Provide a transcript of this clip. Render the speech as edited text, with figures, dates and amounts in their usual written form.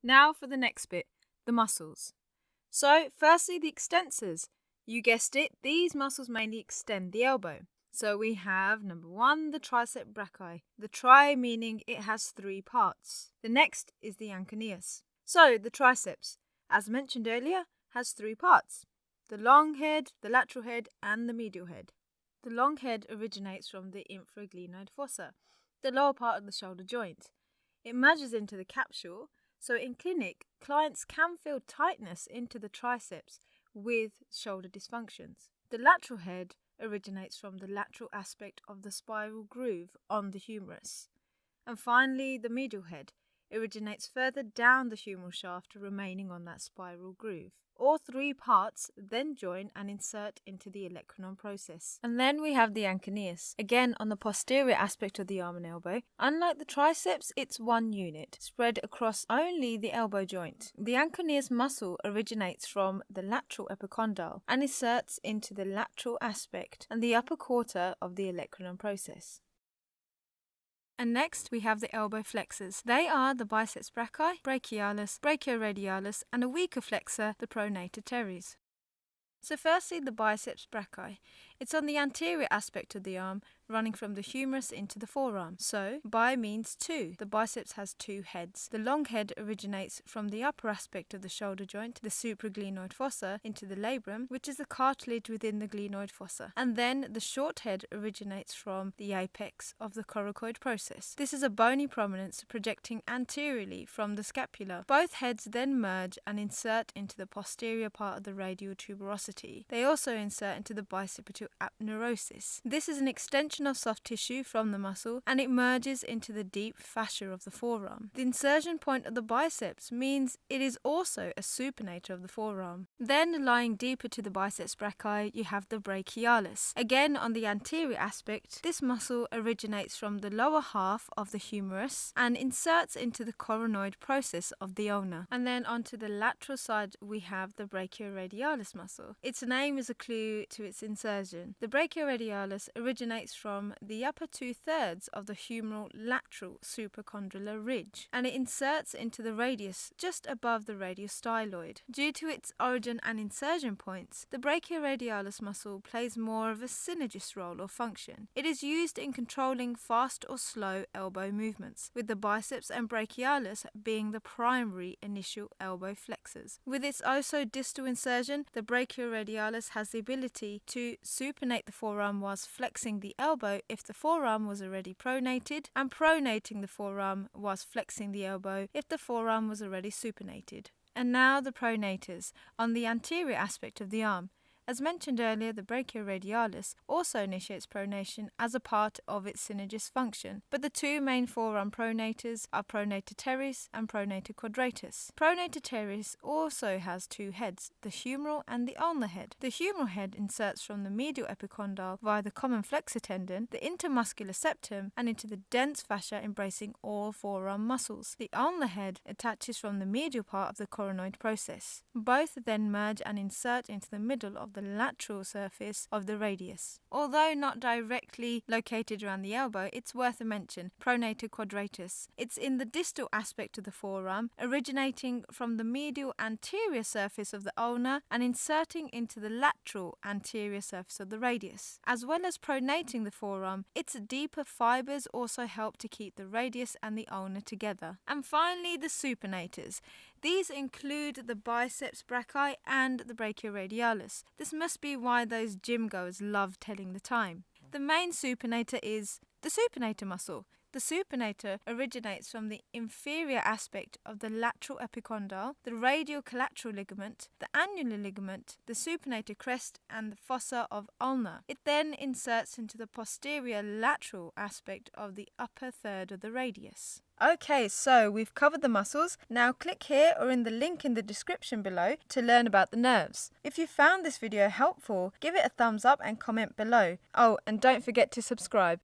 Now for the next bit, the muscles. So firstly, the extensors. You guessed it, these muscles mainly extend the elbow. So we have number 1, the tricep brachii. The tri meaning it has 3 parts. The next is the anconeus. So the triceps, as mentioned earlier, has 3 parts. The long head, the lateral head and the medial head. The long head originates from the infraglenoid fossa, the lower part of the shoulder joint. It merges into the capsule, so in clinic, clients can feel tightness into the triceps with shoulder dysfunctions. The lateral head originates from the lateral aspect of the spiral groove on the humerus. And finally, the medial head originates further down the humeral shaft, remaining on that spiral groove. All 3 parts then join and insert into the olecranon process. And then we have the anconeus, again on the posterior aspect of the arm and elbow. Unlike the triceps, it's one unit, spread across only the elbow joint. The anconeus muscle originates from the lateral epicondyle and inserts into the lateral aspect and the upper quarter of the olecranon process. And next we have the elbow flexors. They are the biceps brachii, brachialis, brachioradialis, and a weaker flexor, the pronator teres. So firstly, the biceps brachii. It's on the anterior aspect of the arm, running from the humerus into the forearm. So, bi means 2. The biceps has 2 heads. The long head originates from the upper aspect of the shoulder joint, the supraglenoid fossa, into the labrum, which is the cartilage within the glenoid fossa. And then the short head originates from the apex of the coracoid process. This is a bony prominence projecting anteriorly from the scapula. Both heads then merge and insert into the posterior part of the radial tuberosity. They also insert into the bicipital aponeurosis. This is an extension of soft tissue from the muscle, and it merges into the deep fascia of the forearm. The insertion point of the biceps means it is also a supinator of the forearm. Then, lying deeper to the biceps brachii, you have the brachialis. Again, on the anterior aspect, this muscle originates from the lower half of the humerus and inserts into the coronoid process of the ulna. And then onto the lateral side, we have the brachioradialis muscle. Its name is a clue to its insertion. The brachioradialis originates from the upper 2/3 of the humeral lateral supracondylar ridge, and it inserts into the radius just above the radius styloid. Due to its origin and insertion points, the brachioradialis muscle plays more of a synergist role or function. It is used in controlling fast or slow elbow movements, with the biceps and brachialis being the primary initial elbow flexors. With its also distal insertion, the brachioradialis has the ability to supinate the forearm whilst flexing the elbow if the forearm was already pronated, and pronating the forearm whilst flexing the elbow if the forearm was already supinated. And now the pronators, on the anterior aspect of the arm. As mentioned earlier, the brachioradialis also initiates pronation as a part of its synergist function, but the 2 main forearm pronators are pronator teres and pronator quadratus. Pronator teres also has 2 heads, the humeral and the ulnar head. The humeral head inserts from the medial epicondyle via the common flexor tendon, the intermuscular septum, and into the dense fascia embracing all forearm muscles. The ulnar head attaches from the medial part of the coronoid process. Both then merge and insert into the middle of the lateral surface of the radius. Although not directly located around the elbow, it's worth a mention, pronator quadratus. It's in the distal aspect of the forearm, originating from the medial anterior surface of the ulna and inserting into the lateral anterior surface of the radius. As well as pronating the forearm, its deeper fibers also help to keep the radius and the ulna together. And finally, the supinators. These include the biceps brachii and the brachioradialis. This must be why those gym goers love telling the time. The main supinator is the supinator muscle. The supinator originates from the inferior aspect of the lateral epicondyle, the radial collateral ligament, the annular ligament, the supinator crest, and the fossa of ulna. It then inserts into the posterior lateral aspect of the upper third of the radius. Okay, so we've covered the muscles. Now click here or in the link in the description below to learn about the nerves. If you found this video helpful, give it a thumbs up and comment below. Oh, and don't forget to subscribe.